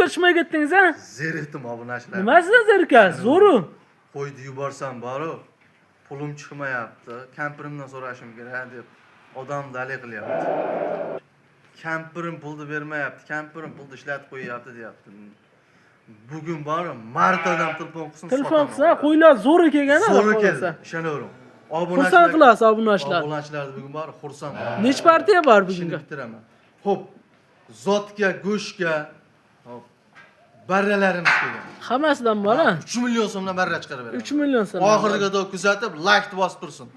ko'rishmay ketdingiz ha? Zerikdim obunachilar. Nimasidan zerikasiz? Zo'ru. Qo'ydi yuborsam boru, pulim chiqmayapti. Kampirimdan so'rashim kerak deb odam dali qilyapti. Kampirim pulni bermayapti. Kampirim pulni ishlatib qo'yyapti deyapti. Bugun bori martadan telefon qilsin. Telefon qilsa, qo'ylar zo'r kelgan-a, zo'r keldi. Ishonavering. Xursand qilasiz obunachilar. Obunachilarni bugun bori xursand. Necha partiya bor bugunga? Bitiraman. Xo'p. Zotga, go'shtga, hop. Barralarimiz kelgan. Hammasidan bor-a? 3 million so'mdan barra chiqarib beraman. 3 million so'm. Oxiriga da kuzatib, like bosib tursin.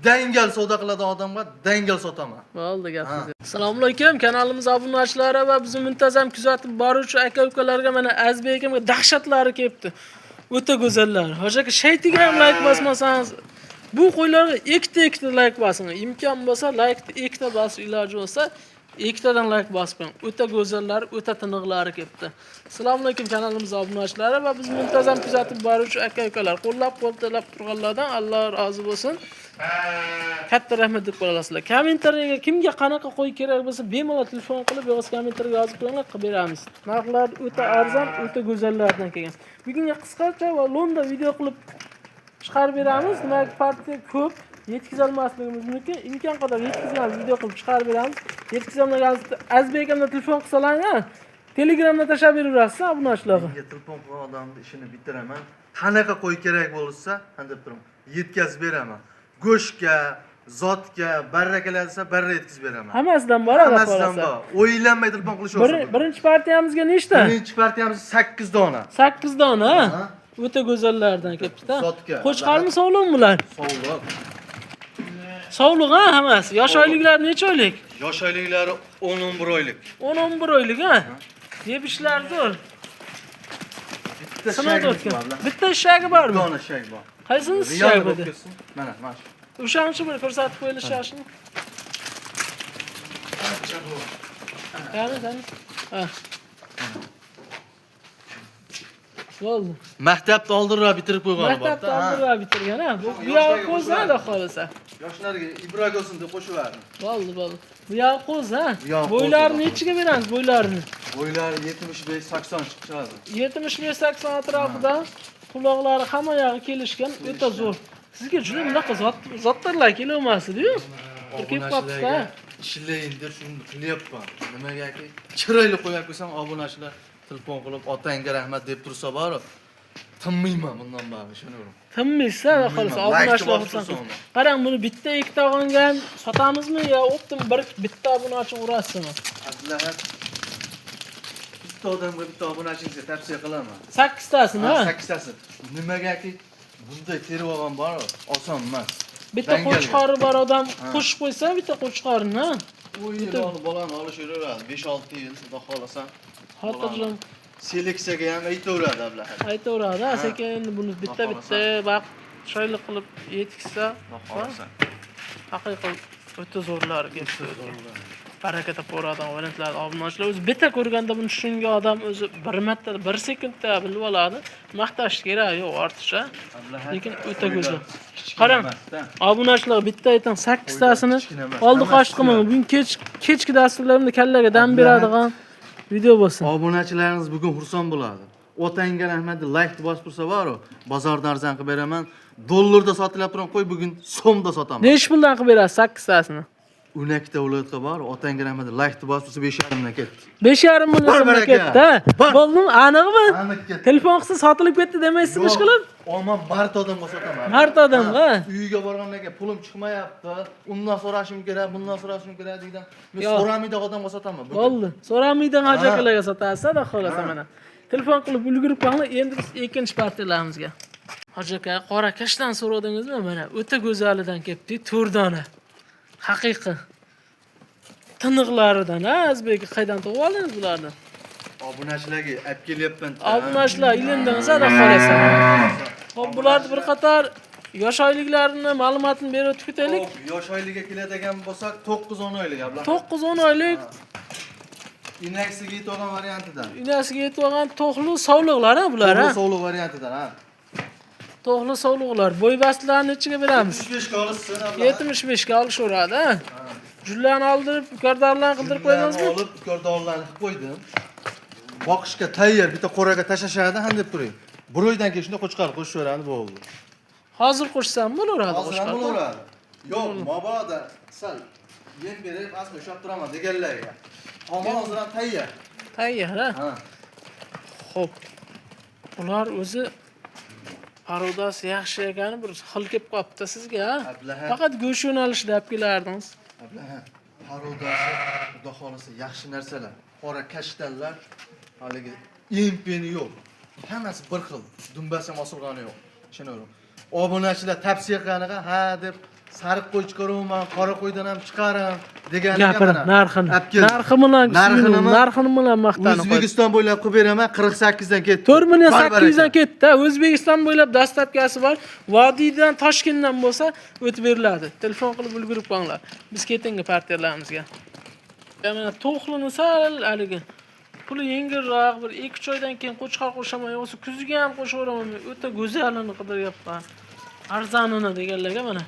Dangal savdo qiladigan odamga dangal sotaman. Bo'ldi gapingiz. Assalomu alaykum, kanalimiz obunachilari va bizni muntazam kuzatib boruvchi aka-ukalarga mana Azbek akamga dahshatlari kelibdi. O'ta go'zallar. Hojaka shaytiga ham like bosmasangiz, bu qo'ylarga ikkita like bosing. Imkon bo'lsa like ikkita bosib iloji bo'lsa, ikkitadan like bosib qo'ying. O'ta go'zallar, o'ta tiniqlari kelibdi. Assalomu alaykum kanalimiz obunachilari va bizni muntazam kuzatib boruvchi aka-ukalar. Qo'llab-quvvatlab turganlardan Alloh rozi bo'lsin. Katta rahmat deb qo'yasizlar. Kommentariyaga kimga qanaqa qo'y kerak bo'lsa, bemalol telefon qilib, yo'q kommentariyaga yozib qo'yinglar, qilib beramiz. Narxlar o'ta arzon, o'ta go'zallardan kelgan. Bugunga qisqacha va lo'nda video qilib chiqarib beramiz. Demak, partiya ko'p yetkiza olmasligimiz mumkin. Imkon qadar yetkizamiz, video qilib chiqarib beramiz. Yetkazolmaganingizda Azbek akamga telefon qilsalaring, Telegramda tashlab beraverasiz obunachilarga. Menga telefon qilgan odamni ishini bitiraman. Qanaqa qo'y kerak bo'lsa, deb turaman. Yetkazib beraman. Go'shtga, zotga, barra kelsa barra yetkazib beraman. Hammasidan bor, hammasidan bor. O'ylanmay telefon qilishaversin. Birinchi partiyamizga nechta? Birinchi partiyamiz 8 dona. 8 dona, ha? O'ta go'zallardan kelibdi-da. Zotga. Qo'chqarmi, sog'liqmi bular? Sog'liq. Sog'liq, ha, hammasi. Yosh oyliklar necha oylik? Yosh oyliklari 10-11 oylik. 10-11 oylik, ha? Yeb ishlar zo'r. Bitta Sinov shagi o'tgan. bor. Bitta ishagi bormi? Bir dona shag bor. Qaysinisi ishagi bu? Mana, mana. O'shanchi bir ko'rsatib qo'yilishashini. Qani. Ha. Bo'ldi. Maktabni oldinroq bitirib qo'ygan bor. Maktabni oldinroq bitirgan, ha? Bu yoq qo'zada qolsa. Yoshlarga ibrat bo'lsin deb qo'shiverdim. Bo'ldi. Bu yoq qo'z, ha? Yoq qo'z. Bo'ylarini nechiga beramiz, bo'ylarini? Bo'ylari 75-80 chiqadi. 75-80 atrofida quloqlari hamma yog'i kelishgan, o'ta zo'r. Sizga juda bunaqa zotlarlar kelavermasdi-yu. Kelib qopti-da. Ishlayin deb shuni qilyapman. Nimagaki chiroyli qo'yib qo'ysam, obunachilar telefon qilib otangga rahmat deb tursa bor. Tinmayman bundan bari, ishonavering. Tinmaysa, xolos obunachilar xursand. Qarang, buni bitta ikkita olganga ham sotamizmi yo optim bitta obunachi urasizmi? Abdullahat bitta odamga bitta obunachingizga tavsiya qilaman. 8 tasini, ha? 8 tasi. Nimagaki bunday terib olgan bor, oson emas. Bitta qo'chqori bor odam qo'shib qo'ysa, bitta qo'chqorini, ha? O'yinlarni bolani olishaveradi. 5-6 yil, xudo xolasa. Xotirjam Seleksiyaga ham aytaveradi Abdullahat. aytaveradi, sekin buni bitta vaqt chiroyli qilib yetkizsa, haqiqiy o'ta zo'rlar keldi. Baraka topadi odamlar, obunachilar o'zi bitta ko'rganda buni tushungan odam o'zi bir marta, 1 sekundda bilib oladi. Maqtash kerak, yo'q, ortiqcha. Lekin o'ta go'zal. Qarang, obunachilar bitta aytang 8 tasini oldi qosh qilmang. Bugun kechki dasturlarimda kallaga dam beradigan video bo'lsin. Obunachilaringiz bugun xursand bo'ladi. Otangga rahmat deb like bosib tursa bor-ku, bozorda arzon qilib beraman. Dollarda sotilib turgan qo'y bugun so'mda sotaman. Necha puldan qilib berasiz 8 tasini? 12 ta viloyatga bor, otangga rahmat deb like bosib tursa 5,5 dan ketdi. 5,5 million so'mga ketdi. Bo'ldimi? Aniqmi? Aniq ketdi. Telefon qilsa sotilib ketdi demaysizmi ish qilib? Omon mart odamga sotaman. Mart odamga? Uyiga borgandan keyin pulim chiqmayapti. Undan so'rashim kerak, bundan so'rashim kerak degan. Men so'ramaydigan odamga sotaman. Bo'ldi. So'ramaydigan hojatlarga sotasiz, xudo xolasa mana. Telefon qilib ulgurib qolinglar, endi biz ikkinchi partiyalarimizga. Hojaka, qora kashdan so'radingizmi? Mana o'ta go'zalidan kelibdi, 4 dona. Haqiqiy. Tiniqlaridan, ha, Azbek qaydan topib oldingiz bularni? Obunachilarga olib kelyapman. Obunachilar ilindingiz, xudo xolasa. Xo'p, bularni bir qator yosh oyliklarini ma'lumotini berib o'tib ketaylik. Yosh oyligiga keladigan bo'lsak 9-10 oylik ablah. 9-10 oylik Inaksiga yetib olgan variantidan. Inasiga yetib olgan to'qli sovliqlar, ha, bular, ha? Sovliq variantidan, ha. To'qli sovliqlar. Bo'ybastlarni nechiga beramiz? 75 ga olishsin ablah. 75 ga olishaveradi, ha? Jullarni oldirib, ko'rdorlarni qildirib qo'ydingizmi? Olib, ko'rdorlarni qilib qo'ydim. boqishga tayyor bitta qo'raga tashlashadi ham deb turing. Bir oydan keyin shunda qo'chqar qo'shaveradi bo'ldi. Hozir qo'shsam bo'laveradi Hozir ham qo'shqarda. bo'laveradi. Yo'q, mabodo sal yem berib, asli ushlab turaman deganlarga. Hamma hozir ham tayyor. Tayyor, ha? Ha. Xo'p. Ular o'zi parodasi yaxshi ekani bir xil kelib qopti sizga, ha? Ablaha. Faqat go'sht yo'nalishida olib kelardingiz. Ablaha, parodasi xudo xolasa yaxshi narsalar. Qora kashtanlar, haligi empeni yo'q. Hammasi bir xil. Dumbasi ham osilgani yo'q. Tushunaverim. Obunachilar tavsiya qilganiga ha deb sariq qo'y chiqaraman, qora qo'ydan ham chiqaram deganiga Gapir, narxini. Narxi bilan maqtanib. O'zbekiston bo'ylab qilib beraman, 48 dan ketdi. 4800 dan ketdi. O'zbekiston bo'ylab dastlabkasi bor. Vodiydan, Toshkentdan bo'lsa o'tib beriladi. Telefon qilib ulgurib qo'yinglar. Biz ketingi partiyalarimizga. Mana to'xlini sal haligi puli yengilroq bir 2 oydan keyin qo'chqar qo'shaman, yo'qsa kuziga ham qo'shaveraman. O'ta go'zalini qidiryapman. Arzonini deganlarga mana.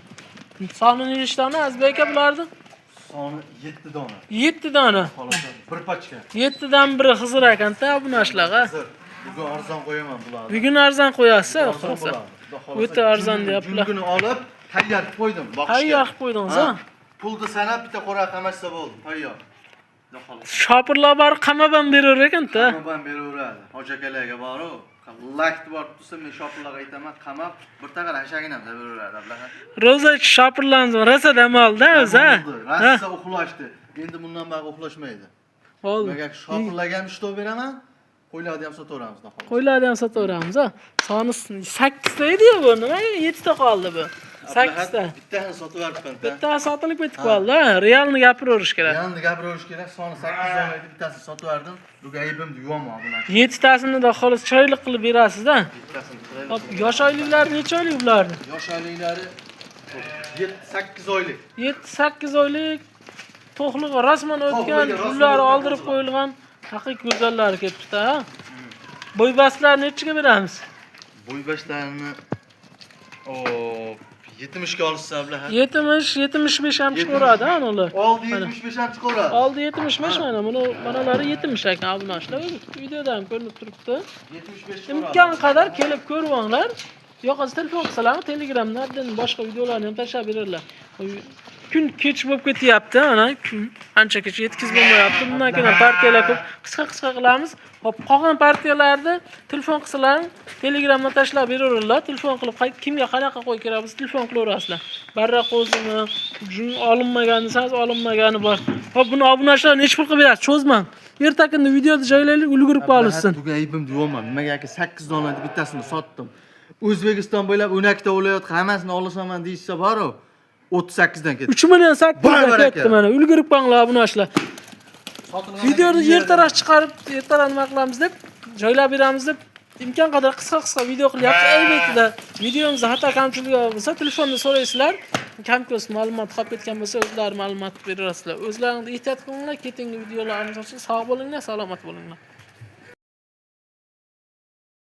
Soni nechtani Azbek aka bularni? Soni 7 dona. 7 dona. Xolasa, bir pachka. 7 dan biri Xizr ekanda bu narsalarga. Bugun arzon qo'yaman bularni. Bugun arzon qo'yasiz, xo'sa. O'ta arzon deyaptilar. Bugun olib, tayyor qo'ydim, boqishga. Tayyor qo'ydingiz, ha? Pulni sanab bitta qora qamashsa bo'ldi, tayyor. Shopirlar bor qamab ham beraver ekan-da. Qamab beraveradi. Hoji akalarga boru, lakt bor desa men shopirlarga aytaman, qamab bir taqal hashagini ham beraveradi ablaha. Roza shopirlarimiz rosa dam oldi, o'zi. Rosa uxlashdi. Endi bundan bari uxlashmaydi. Bo'ldi. Menga shopirlarga ham ishtov beraman, qo'ylarni ham sotaveramiz, xolos. Qo'ylarni ham sotaveramiz, ha. Soni 8 ta edi-yu bu, nimaga 7 ta qoldi bu? 8 ta. Bittasini sotib yuboribman. Bittasi sotilib ketib qoldi, ha. Realni gapiraverish kerak. Realni gapiraverish kerak. Soni 8 dona edi, bittasini sotib yubordim. Bugun aybimni yuvaman bunaqa. 7 tasini da xolos choylik qilib berasiz-da. Bittasini. Hop, yosh oyliklar necha oylik bularni? Yosh oyliklari 7-8 oylik. 7-8 oylik to'xlig'i rasman o'tgan, pullari oldirib qo'yilgan haqiqiy go'zallari kelibdi, ha. Bo'ybastlarni nechiga beramiz? Bo'ybastlarni 70 ga olsa ablaha. 75 ham chiqaveradi, ha, ular. Oldi 75 ham chiqaveradi. Oldi 75 manalari 70 ekan, abunachlar. Videoda ham ko'rinib turibdi. 75 Imkon qadar kelib ko'rib olinglar. Yo'qsa telefon qilsalar, Telegramdan boshqa videolarni ham tashlab berarlar. Kun kech bo'lib ketyapti, mana kun ancha kech yetkazib bo'lmayapti. Bundan keyin partiyalar ko'p qisqa qilamiz. Hop, qolgan partiyalarni telefon qilsalar, Telegramdan tashlab beraverarlar. Telefon qilib kimga qanaqa qo'y kerak bo'lsa telefon qilaverasizlar. Barra qo'zimi, olinmagani, siz olinmagani bor. Hop, buni obunachilar nech pul qilib berasiz? Cho'zmang. Ertakunda videoda joylaylik, ulgurib qolsin. Bugun aybimni yuvaman. Nimaga 8 donani bittasini sotdim. O'zbekiston bo'ylab 12 ta viloyat hammasini olaman deysa bor-ku. 38 dan ketdi. 3 million 8 dan ketdi mana. Ulgurib qolinglar obunachilar. Videoni ertaroq chiqarib, ertaroq nima qilamiz deb, joylab beramiz deb imkon qadar qisqa video qilyapti. Albatta, videomizda xato kamchiligi bo'lsa, telefonda so'raysizlar. Kam-ko'p ma'lumot qolib ketgan bo'lsa, o'zlari ma'lumot berasizlar. O'zlaringizni ehtiyot qilinglar, ketingi videolarimiz uchun sog' bo'linglar, salomat bo'linglar.